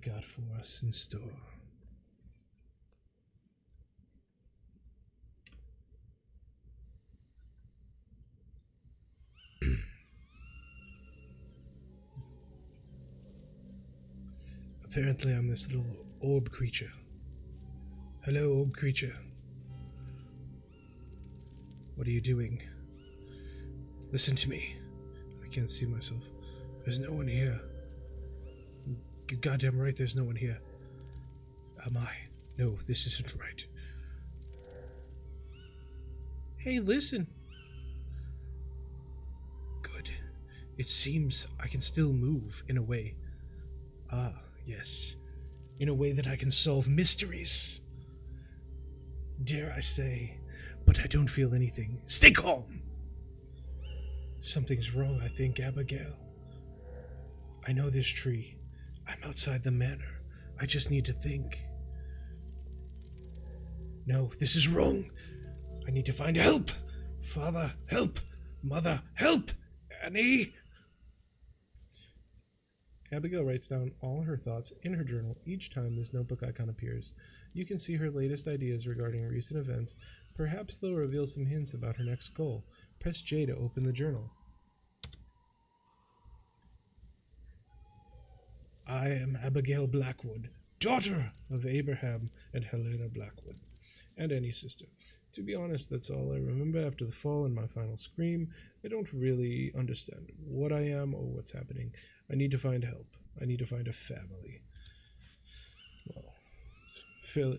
got for us in store. Apparently I'm this little orb creature. Hello, orb creature. What are you doing? Listen to me. I can't see myself. There's no one here. You're goddamn right there's no one here. Am I? No, this isn't right. Hey, listen. Good. It seems I can still move in a way. Ah, yes. In a way that I can solve mysteries. Dare I say, but I don't feel anything. Stay calm! Something's wrong, I think, Abigail. I know this tree. I'm outside the manor. I just need to think. No, this is wrong. I need to find help. Father, help. Mother, help. Annie. Abigail writes down all her thoughts in her journal each time this notebook icon appears. You can see her latest ideas regarding recent events. Perhaps they'll reveal some hints about her next goal. Press J to open the journal. I am Abigail Blackwood, daughter of Abraham and Helena Blackwood, and Annie's sister. To be honest, that's all I remember after the fall and my final scream. I don't really understand what I am or what's happening. I need to find help. I need to find a family. Well, it's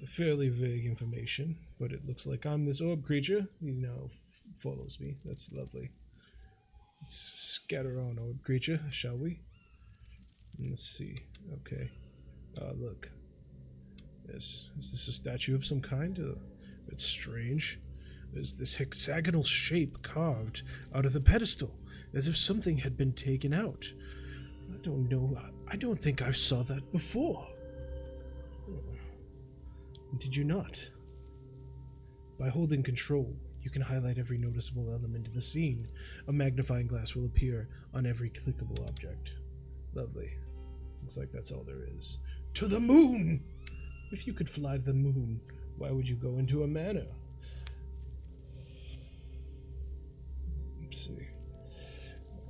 fairly vague information, but it looks like I'm this orb creature. He now follows me. That's lovely. Let's scatter on, orb creature, shall we? Let's see. Okay. Look. Is this a statue of some kind? It's strange. There's this hexagonal shape carved out of the pedestal, as if something had been taken out. I don't know. I don't think I saw that before. Did you not? By holding control, you can highlight every noticeable element in the scene. A magnifying glass will appear on every clickable object. Lovely. Looks like that's all there is. To the moon! If you could fly to the moon, why would you go into a manor? Let's see.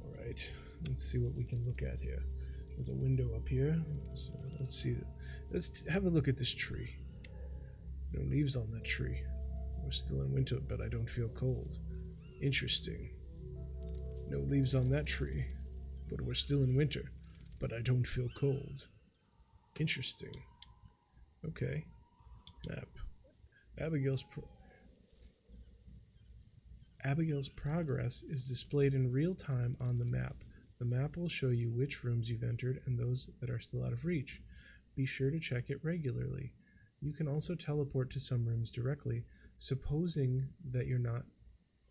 Alright, let's see what we can look at here. There's a window up here. So let's see. Let's have a look at this tree. No leaves on that tree. We're still in winter, but I don't feel cold. Interesting. No leaves on that tree, but we're still in winter, but I don't feel cold. Interesting. Okay. Map. Abigail's progress is displayed in real time on the map. The map will show you which rooms you've entered and those that are still out of reach. Be sure to check it regularly. You can also teleport to some rooms directly, supposing that you're not...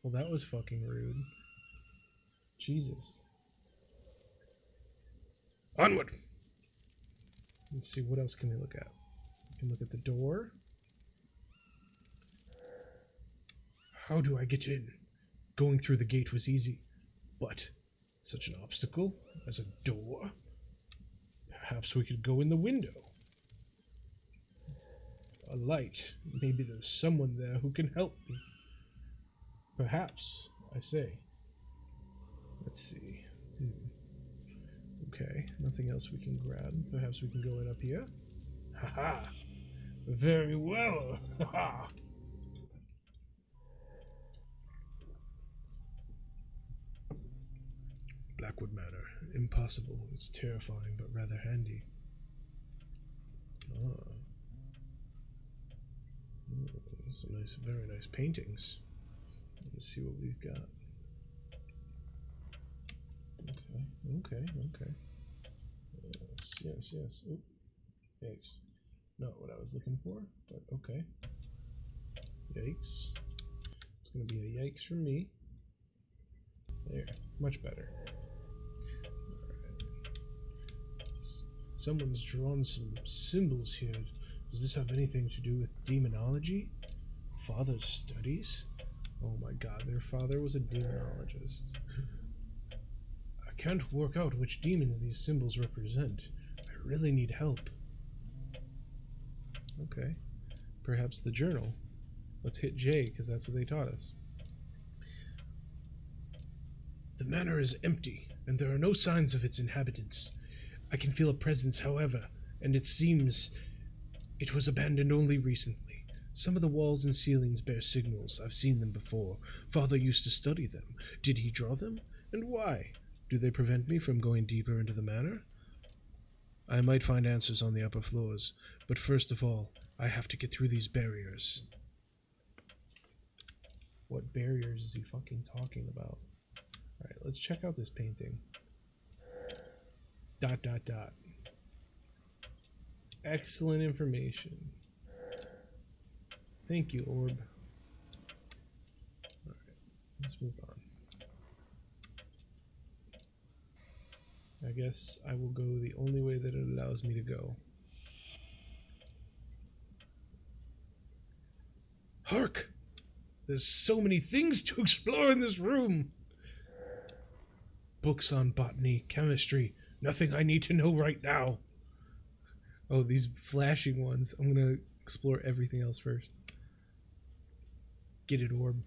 Well, that was fucking rude. Jesus. Onward! Let's see, what else can we look at? We can look at the door. How do I get in? Going through the gate was easy, but such an obstacle as a door? Perhaps we could go in the window. A light. Maybe there's someone there who can help me. Perhaps, I say. Let's see. Okay, nothing else we can grab. Perhaps we can go in up here. Haha! Very well! Haha! Blackwood Manor. Impossible. It's terrifying, but rather handy. Ah. Some nice, very nice paintings. Let's see what we've got. Okay. Yes. Oop. Yikes. Not what I was looking for, but okay. Yikes. It's gonna be a yikes from me. There. Much better. Alright. Someone's drawn some symbols here. Does this have anything to do with demonology? Father's studies? Oh my god, their father was a demonologist. I can't work out which demons these symbols represent. I really need help. Okay. Perhaps the journal. Let's hit J, because that's what they taught us. The manor is empty, and there are no signs of its inhabitants. I can feel a presence, however, and it seems it was abandoned only recently. Some of the walls and ceilings bear signals. I've seen them before. Father used to study them. Did he draw them? And why? Do they prevent me from going deeper into the manor? I might find answers on the upper floors, but first of all, I have to get through these barriers. What barriers is he fucking talking about? Alright, let's check out this painting. ... Excellent information. Thank you, Orb. Alright, let's move on. I guess I will go the only way that it allows me to go. Hark! There's so many things to explore in this room! Books on botany, chemistry, nothing I need to know right now. Oh, these flashing ones. I'm gonna explore everything else first. Get it, Orb.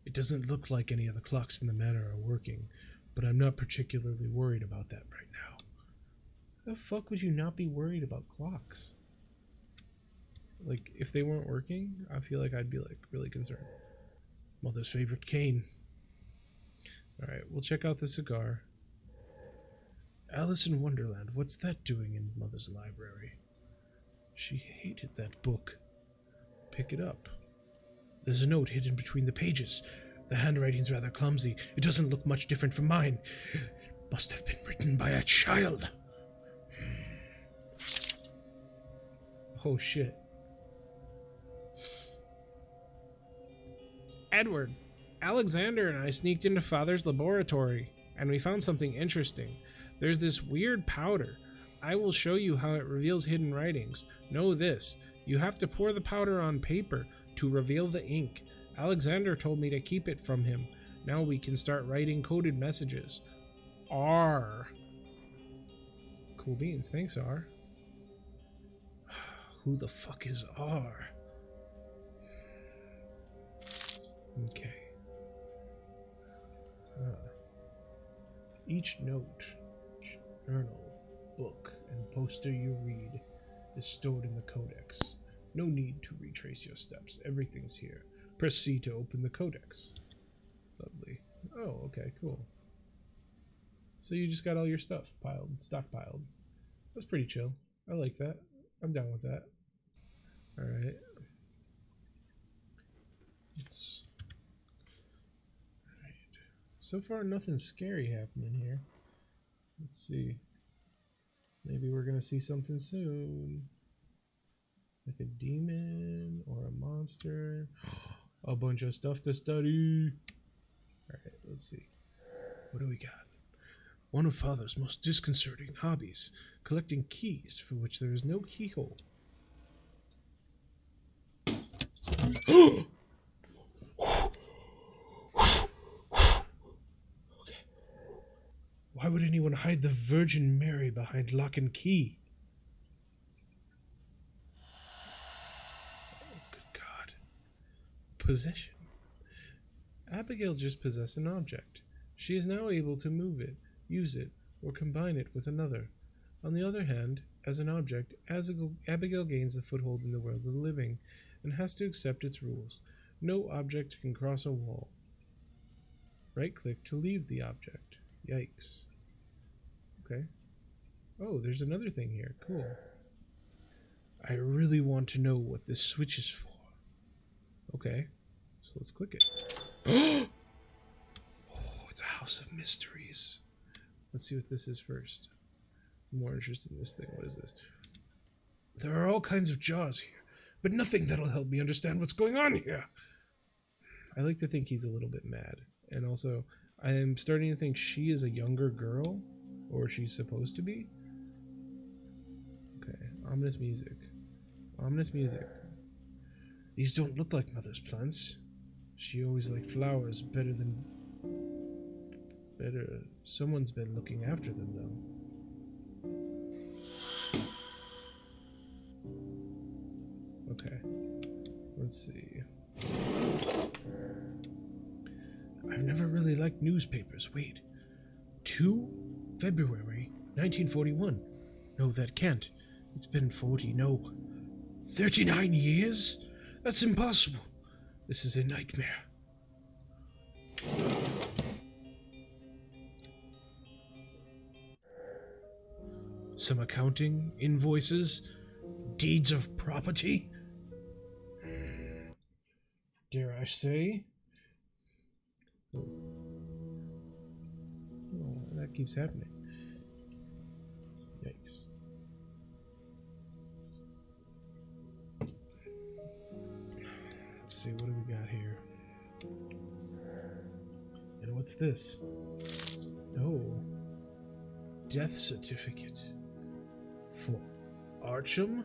It doesn't look like any of the clocks in the manor are working, but I'm not particularly worried about that right now. How the fuck would you not be worried about clocks? Like, if they weren't working, I feel like I'd be, like, really concerned. Mother's favorite cane. Alright, we'll check out the cigar. Alice in Wonderland, what's that doing in Mother's library? She hated that book. Pick it up. There's a note hidden between the pages. The handwriting's rather clumsy. It doesn't look much different from mine. It must have been written by a child. Oh shit. Edward, Alexander and I sneaked into Father's laboratory, and we found something interesting. There's this weird powder. I will show you how it reveals hidden writings. Know this, you have to pour the powder on paper to reveal the ink. Alexander told me to keep it from him. Now we can start writing coded messages. R. Cool beans, thanks R. Who the fuck is R? Okay. Each note, journal, book, and poster you read is stored in the codex. No need to retrace your steps. Everything's here. Press C to open the codex. Lovely. Oh, okay, cool. So you just got all your stuff stockpiled. That's pretty chill. I like that. I'm down with that. Alright. So far, nothing scary happening here. Let's see. Maybe we're gonna see something soon. Like a demon or a monster. A bunch of stuff to study. Alright, let's see. What do we got? One of Father's most disconcerting hobbies, collecting keys for which there is no keyhole. Okay. Why would anyone hide the Virgin Mary behind lock and key? Oh, good God. Possession. Abigail just possessed an object. She is now able to move it, use it, or combine it with another. On the other hand, as an object, Abigail gains the foothold in the world of the living and has to accept its rules. No object can cross a wall. Right-click to leave the object. Yikes. Okay. Oh, there's another thing here. Cool. I really want to know what this switch is for. Okay. So let's click it. Oh, it's a house of mysteries. Let's see what this is first. I'm more interested in this thing. What is this? There are all kinds of jars here, but nothing that'll help me understand what's going on here. I like to think he's a little bit mad. And also, I am starting to think she is a younger girl, or she's supposed to be. Okay, ominous music. Ominous music. These don't look like Mother's plants. She always liked flowers better. Someone's been looking after them, though. Let's see. I've never really liked newspapers. Wait. 2 February 1941. No, that can't. It's been 40, no. 39 years? That's impossible. This is a nightmare. Some accounting, invoices, deeds of property? Dare I say? Oh, that keeps happening. Yikes. Let's see, what do we got here? And what's this? Oh. Death certificate. For Archam,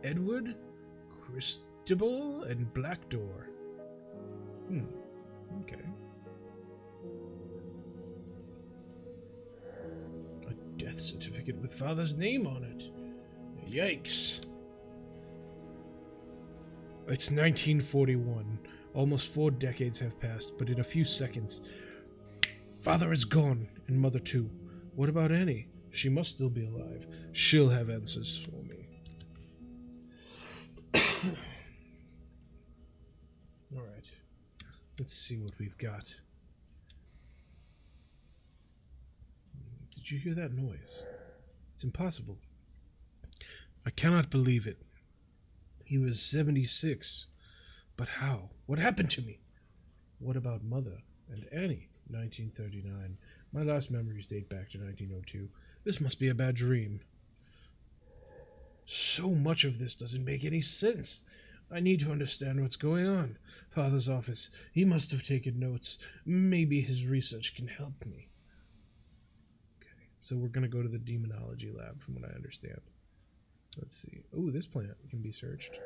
Edward, Christabel, and Blackdoor. Okay. A death certificate with father's name on it. Yikes. It's 1941. Almost 4 decades have passed, but in a few seconds, father is gone, and mother too. What about Annie? She must still be alive. She'll have answers for me. Alright. Let's see what we've got. Did you hear that noise? It's impossible. I cannot believe it. He was 76. But how? What happened to me? What about Mother and Annie? 1939. My last memories date back to 1902. This must be a bad dream. So much of this doesn't make any sense. I need to understand what's going on. Father's office. He must have taken notes. Maybe his research can help me. Okay, so we're going to go to the demonology lab from what I understand. Let's see. Oh, this plant can be searched.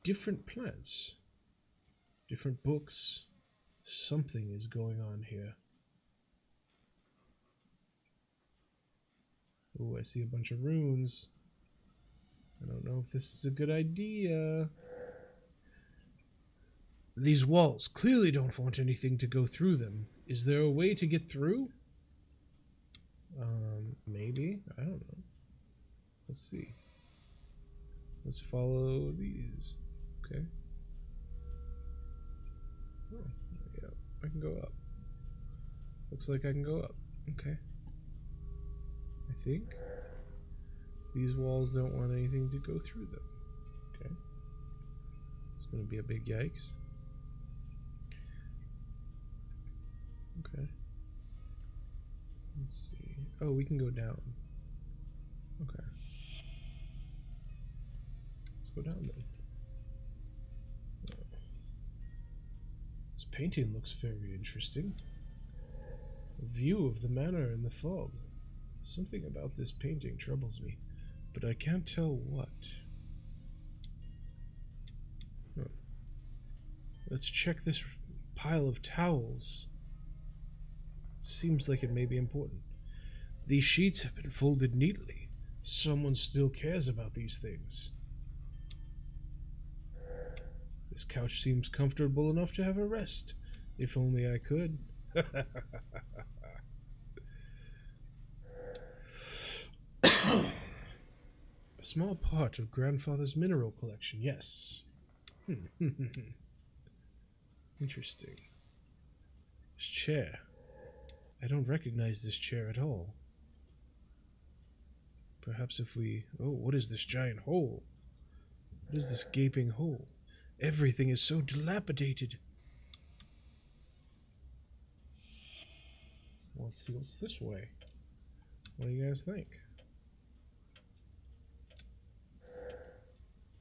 Different plants. Different books. Something is going on here. Oh, I see a bunch of runes. I don't know if this is a good idea. These walls clearly don't want anything to go through them. Is there a way to get through? Maybe. I don't know. Let's see. Let's follow these. Okay. Oh, yeah. I can go up. Looks like I can go up. Okay. I think. These walls don't want anything to go through them. Okay. It's going to be a big yikes. Okay. Let's see. Oh, we can go down. Okay. Let's go down then. This painting looks very interesting. A view of the manor in the fog. Something about this painting troubles me, but I can't tell what. Huh. Let's check this pile of towels. It seems like it may be important. These sheets have been folded neatly. Someone still cares about these things. This couch seems comfortable enough to have a rest. If only I could. A small part of grandfather's mineral collection, yes. Interesting. This chair. I don't recognize this chair at all. Perhaps if we... Oh, what is this giant hole? What is this gaping hole? Everything is so dilapidated. Well, let's see what's this way. What do you guys think?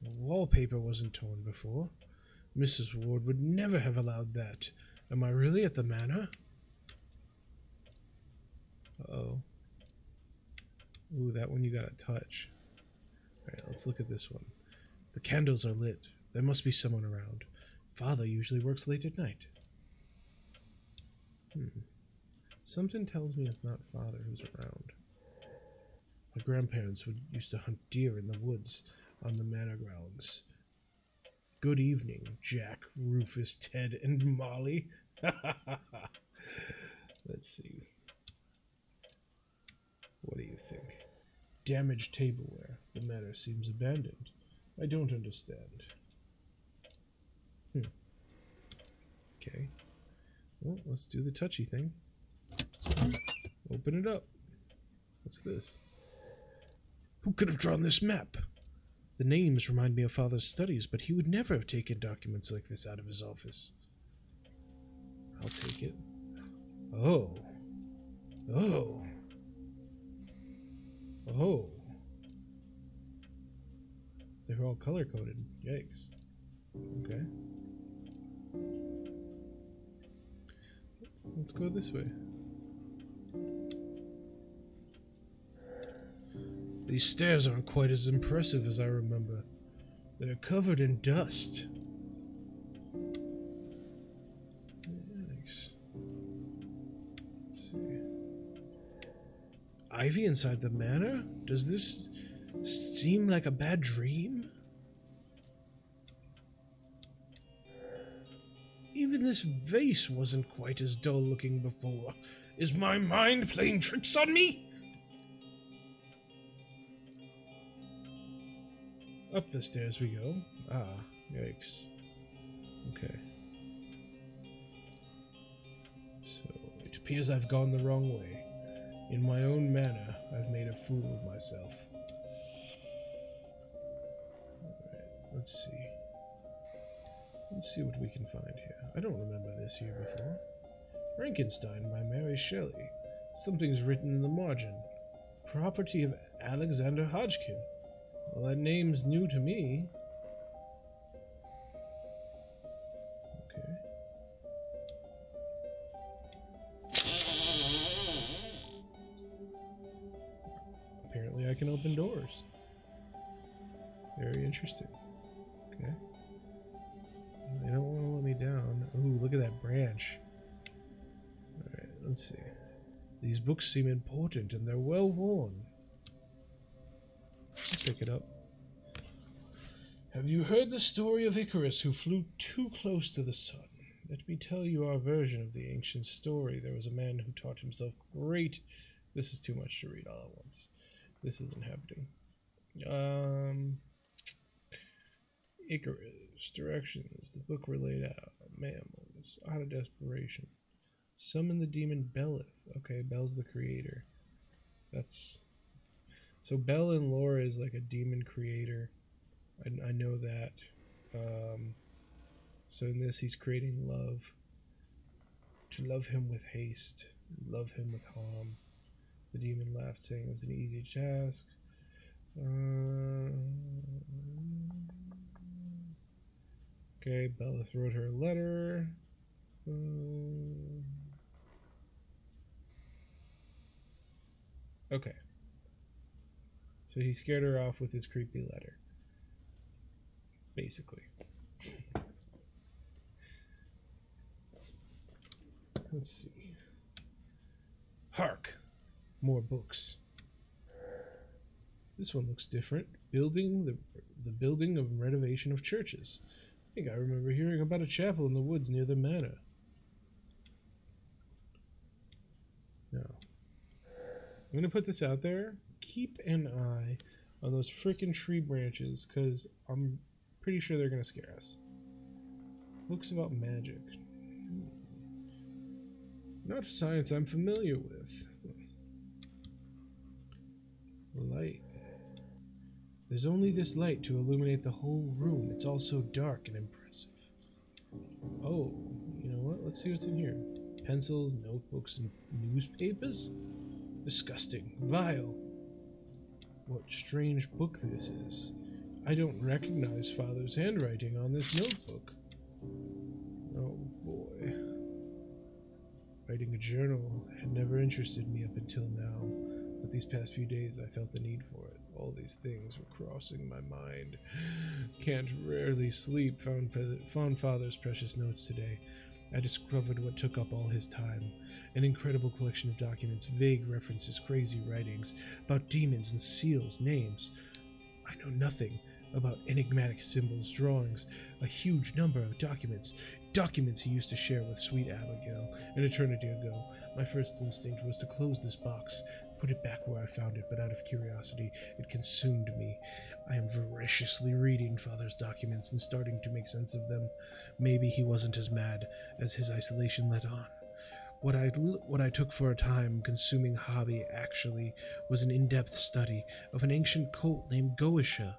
The wallpaper wasn't torn before. Mrs. Ward would never have allowed that. Am I really at the manor? Uh-oh. Ooh, that one you gotta touch. Alright, let's look at this one. The candles are lit. There must be someone around. Father usually works late at night. Something tells me it's not Father who's around. My grandparents used to hunt deer in the woods on the manor grounds. Good evening, Jack, Rufus, Ted, and Molly. Let's see. What do you think? Damaged tableware. The manor seems abandoned. I don't understand. Okay. Well, let's do the touchy thing. Open it up. What's this? Who could have drawn this map? The names remind me of Father's studies, but he would never have taken documents like this out of his office. I'll take it. Oh. Oh. Oh. They're all color-coded. Yikes. Okay. Let's go this way. These stairs aren't quite as impressive as I remember. They're covered in dust. Yikes. Let's see. Ivy inside the manor? Does this seem like a bad dream? Even this vase wasn't quite as dull looking before. Is my mind playing tricks on me? Up the stairs we go. Ah, yikes. Okay. So, it appears I've gone the wrong way. In my own manner, I've made a fool of myself. Alright, let's see. Let's see what we can find here. I don't remember this here before. Frankenstein by Mary Shelley. Something's written in the margin. Property of Alexander Hodgkin. Well, that name's new to me. Okay. Apparently I can open doors. Very interesting. Okay. They don't want to let me down. Ooh, look at that branch. Alright, let's see. These books seem important and they're well worn. Let's pick it up. Have you heard the story of Icarus who flew too close to the sun? Let me tell you our version of the ancient story. There was a man who taught himself great... This is too much to read all at once. This isn't happening. Icarus. Directions. The book were laid out. Mammals. Out of desperation. Summon the demon Belith. Okay, Bel's the creator. That's... So Bel in lore is like a demon creator. I know that. So in this he's creating love. To love him with haste. Love him with harm. The demon laughed, saying it was an easy task. Okay, Belith wrote her a letter. Okay. So he scared her off with his creepy letter. Basically. Let's see. Hark! More books. This one looks different. Building the building of renovation of churches. I think I remember hearing about a chapel in the woods near the manor. No. I'm gonna put this out there. Keep an eye on those frickin' tree branches, because I'm pretty sure they're gonna scare us. Books about magic. Not a science I'm familiar with. Light. There's only this light to illuminate the whole room. It's all so dark and impressive. Oh, you know what? Let's see what's in here. Pencils, notebooks, and newspapers? Disgusting. Vile. What strange book this is. I don't recognize Father's handwriting on this notebook. Oh boy. Writing a journal had never interested me up until now, but these past few days I felt the need for it. All these things were crossing my mind. Can't rarely sleep. Found Father's precious notes today. I discovered what took up all his time. An incredible collection of documents, vague references, crazy writings about demons and seals, names. I know nothing. about enigmatic symbols, drawings, a huge number of documents. Documents he used to share with sweet Abigail an eternity ago. My first instinct was to close this box, put it back where I found it, but out of curiosity, it consumed me. I am voraciously reading Father's documents and starting to make sense of them. Maybe he wasn't as mad as his isolation let on. What I took for a time-consuming hobby actually was an in-depth study of an ancient cult named Goetia.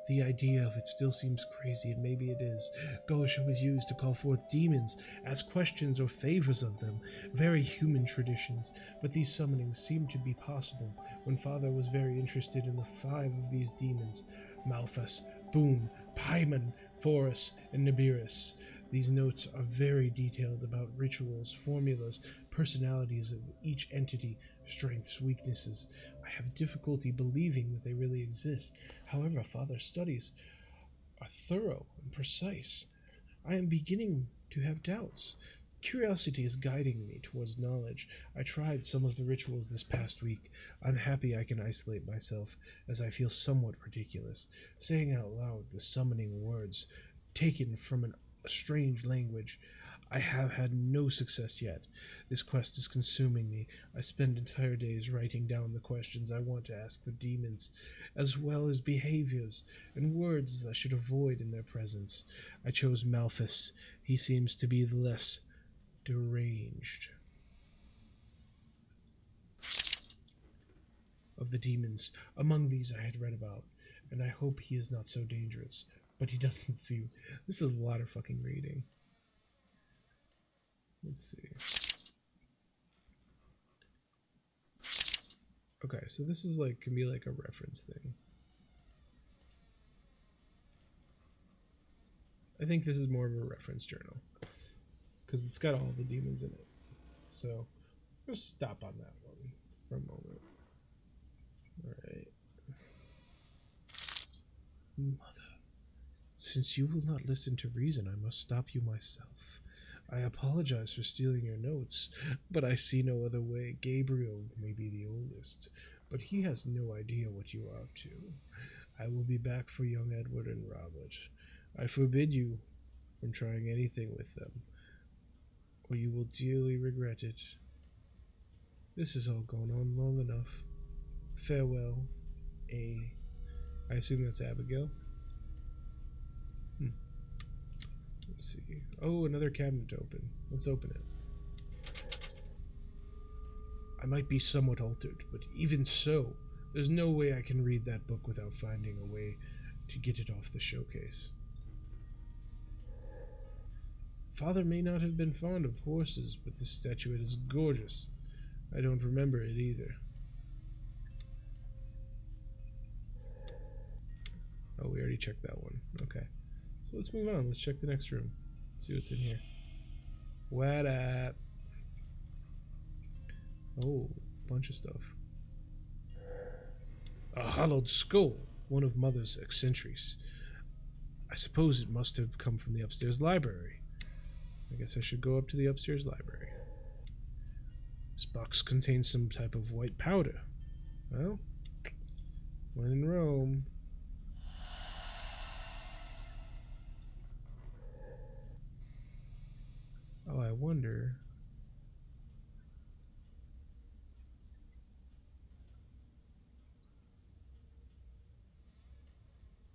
The idea of it still seems crazy, and maybe it is. Goetia was used to call forth demons, ask questions or favors of them. Very human traditions, but these summonings seemed to be possible when Father was very interested in the 5 of these demons: Malphas, Boon, Paimon, Forus, and Nibiris. These notes are very detailed about rituals, formulas, personalities of each entity, strengths, weaknesses. I have difficulty believing that they really exist. However, Father's studies are thorough and precise. I am beginning to have doubts. Curiosity is guiding me towards knowledge. I tried some of the rituals this past week. I'm happy I can isolate myself, as I feel somewhat ridiculous. Saying out loud the summoning words, taken from a strange language. I have had no success yet. This quest is consuming me. I spend entire days writing down the questions I want to ask the demons, as well as behaviors and words I should avoid in their presence. I chose Malphas. He seems to be the less deranged of the demons among these I had read about, and I hope he is not so dangerous. But he doesn't seem... This is a lot of fucking reading. Let's see. Okay, so this is like, can be like a reference thing. I think this is more of a reference journal, because it's got all the demons in it. So, let's stop on that one for a moment. Alright. Mother. Since you will not listen to reason, I must stop you myself. I apologize for stealing your notes, but I see no other way. Gabriel may be the oldest, but he has no idea what you are up to. I will be back for young Edward and Robert. I forbid you from trying anything with them, or you will dearly regret it. This has all gone on long enough. Farewell, A. I assume that's Abigail. Let's see. Oh, another cabinet to open. Let's open it. I might be somewhat altered, but even so, there's no way I can read that book without finding a way to get it off the showcase. Father may not have been fond of horses, but this statuette is gorgeous. I don't remember it either. Oh, we already checked that one. Okay. So let's move on. Let's check the next room. See what's in here. What up? Oh, bunch of stuff. A hollowed skull. One of Mother's eccentrics. I suppose it must have come from the upstairs library. I guess I should go up to the upstairs library. This box contains some type of white powder. Well, when in Rome. Oh, I wonder.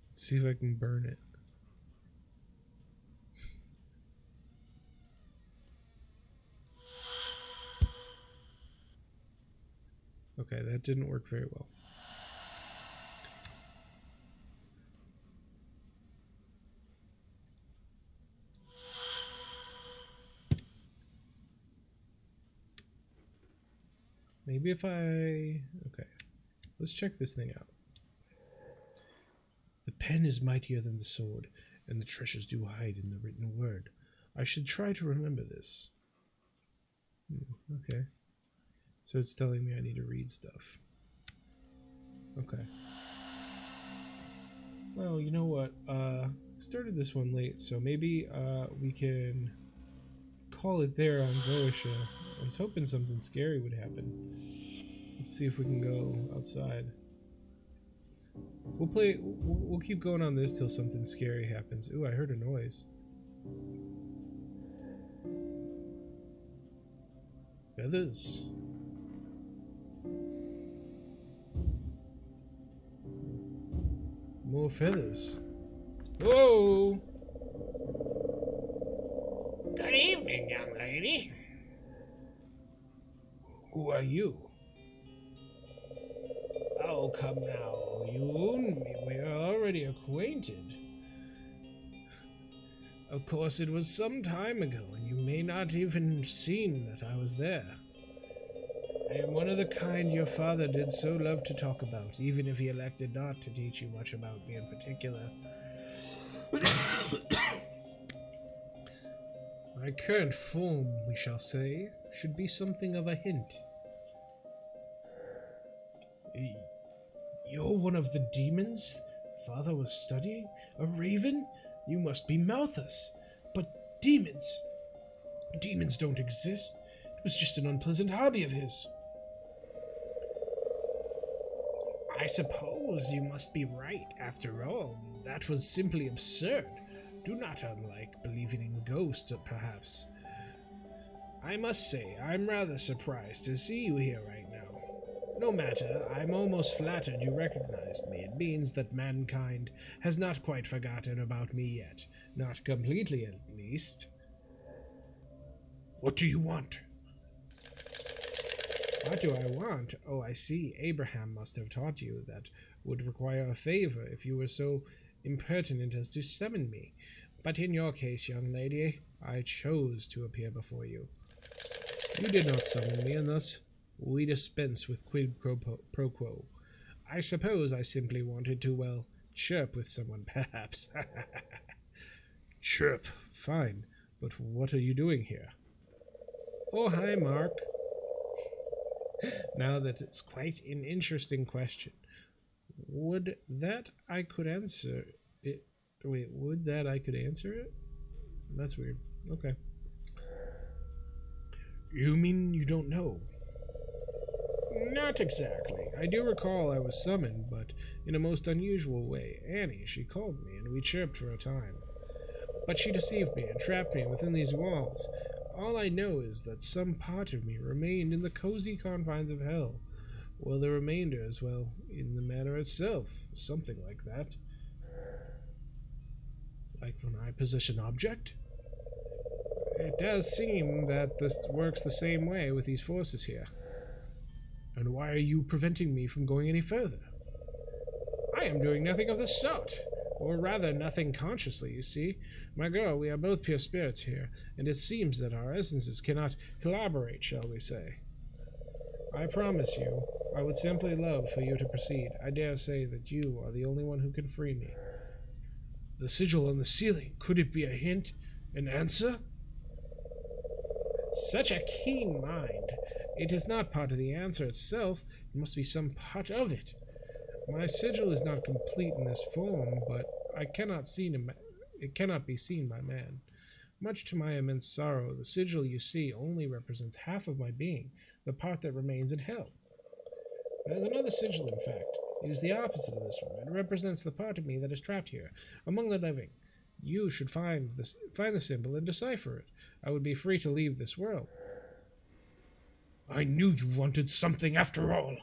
Let's see if I can burn it. Okay, that didn't work very well. Maybe if I... Okay, let's check this thing out. The pen is mightier than the sword, and the treasures do hide in the written word. I should try to remember this. Okay. So it's telling me I need to read stuff. Okay. Well, you know what? Started this one late, so maybe we can call it there on Goetia. I was hoping something scary would happen. Let's see if we can go outside. We'll keep going on this till something scary happens. Ooh, I heard a noise. Feathers. More feathers. Whoa! Good evening, young lady. Who are you? Oh, come now. You own me. We are already acquainted. Of course, it was some time ago, and you may not even seen that I was there. I am one of the kind your father did so love to talk about, even if he elected not to teach you much about me in particular. My current form, we shall say, should be something of a hint. You're one of the demons Father was studying? A raven? You must be Malthus. But demons? Demons don't exist. It was just an unpleasant hobby of his. I suppose you must be right. After all, that was simply absurd. Do not unlike believing in ghosts, perhaps. I must say, I'm rather surprised to see you here right now. No matter, I'm almost flattered you recognized me. It means that mankind has not quite forgotten about me yet. Not completely, at least. What do you want? What do I want? Oh, I see. Abraham must have taught you that would require a favor if you were so impertinent as to summon me. But in your case, young lady, I chose to appear before you. You did not summon me, and thus we dispense with quid pro quo. I suppose I simply wanted to, well, chirp with someone, perhaps. Chirp, fine. But what are you doing here? Oh, hi, Mark. Now that is quite an interesting question. Would that I could answer it? Wait, would that I could answer it? That's weird. Okay. You mean you don't know? Not exactly. I do recall I was summoned, but in a most unusual way. Annie, she called me, and we chirped for a time. But she deceived me and trapped me within these walls. All I know is that some part of me remained in the cozy confines of hell, while the remainder is, well, in the manor itself, something like that. Like when I possess an object? It does seem that this works the same way with these forces here. And why are you preventing me from going any further? I am doing nothing of the sort. Or rather, nothing consciously, you see. My girl, we are both pure spirits here, and it seems that our essences cannot collaborate, shall we say. I promise you, I would simply love for you to proceed. I dare say that you are the only one who can free me. The sigil on the ceiling, could it be a hint? An answer? Such a keen mind. It is not part of the answer itself, it must be some part of it. My sigil is not complete in this form, but it cannot be seen by man. Much to my immense sorrow, the sigil you see only represents half of my being, the part that remains in hell. There is another sigil, in fact. It is the opposite of this one. It represents the part of me that is trapped here, among the living. You should find the symbol and decipher it. I would be free to leave this world. I knew you wanted something after all.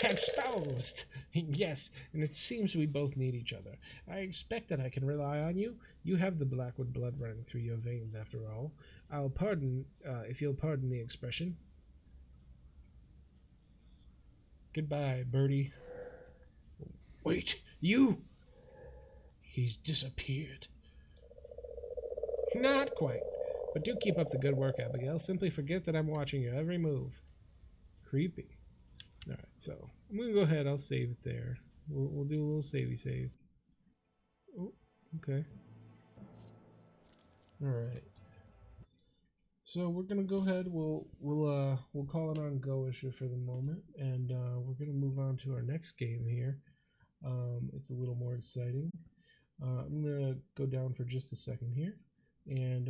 Exposed! Yes, and it seems we both need each other. I expect that I can rely on you. You have the Blackwood blood running through your veins, after all. If you'll pardon the expression. Goodbye, Birdie. Wait, you? He's disappeared. Not quite. But do keep up the good work, Abigail. Simply forget that I'm watching your every move. Creepy. Alright, so I'm going to go ahead. I'll save it there. We'll do a little savey save. Oh, okay. Alright. So we're going to go ahead. We'll call it on go issue for the moment. And we're going to move on to our next game here. It's a little more exciting. I'm going to go down for just a second here. And